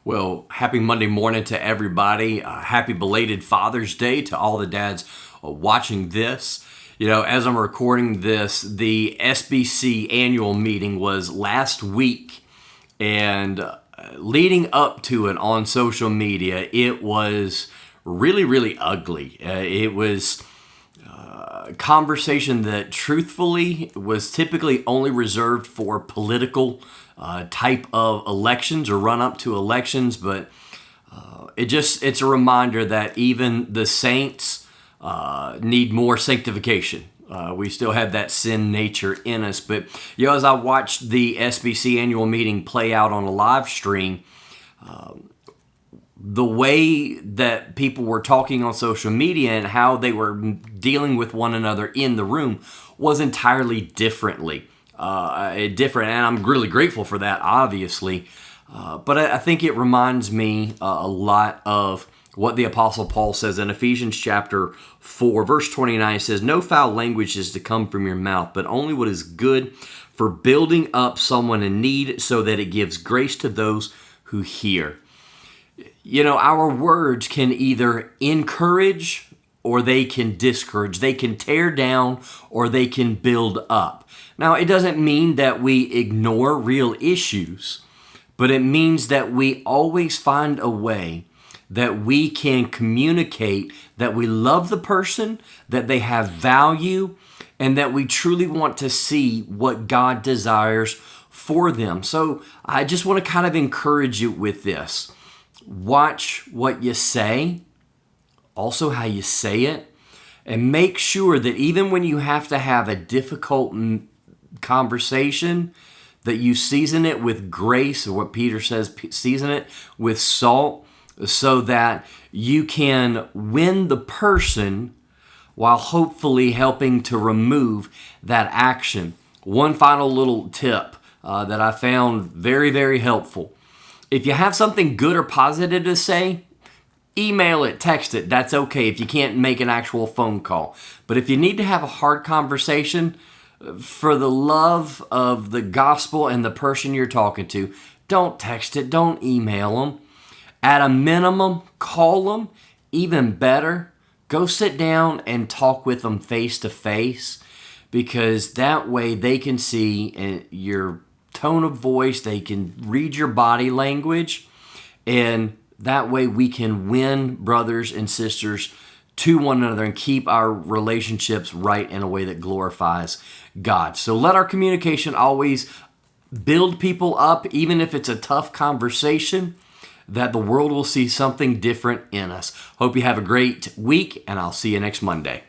Well, happy Monday morning to everybody. Happy belated Father's Day to all the dads watching this. You know, as I'm recording this, the SBC annual meeting was last week, and leading up to it on social media, it was really ugly. It was a conversation that truthfully was typically only reserved for political type of elections or run up to elections, but it's a reminder that even the saints need more sanctification. We still have that sin nature in us. But as I watched the SBC annual meeting play out on a live stream, the way that people were talking on social media and how they were dealing with one another in the room was entirely different, and I'm really grateful for that, obviously. But I think it reminds me a lot of what the Apostle Paul says in Ephesians chapter 4, verse 29. It says, "No foul language is to come from your mouth, but only what is good for building up someone in need, so that it gives grace to those who hear." Our words can either encourage or they can discourage. They can tear down or they can build up. Now, it doesn't mean that we ignore real issues, but it means that we always find a way that we can communicate that we love the person, that they have value, and that we truly want to see what God desires for them. So I just want to kind of encourage you with this. Watch what you say, also how you say it, and make sure that even when you have to have a difficult conversation, that you season it with grace, or what Peter says, season it with salt, so that you can win the person while hopefully helping to remove that action. One final little tip that I found very helpful. If you have something good or positive to say, email it, text it. That's okay if you can't make an actual phone call. But if you need to have a hard conversation, for the love of the gospel and the person you're talking to, don't text it, don't email them. At a minimum, call them. Even better, go sit down and talk with them face to face, because that way they can see your tone of voice, they can read your body language, and that way we can win brothers and sisters to one another and keep our relationships right in a way that glorifies God. So let our communication always build people up, even if it's a tough conversation, that the world will see something different in us. Hope you have a great week, and I'll see you next Monday.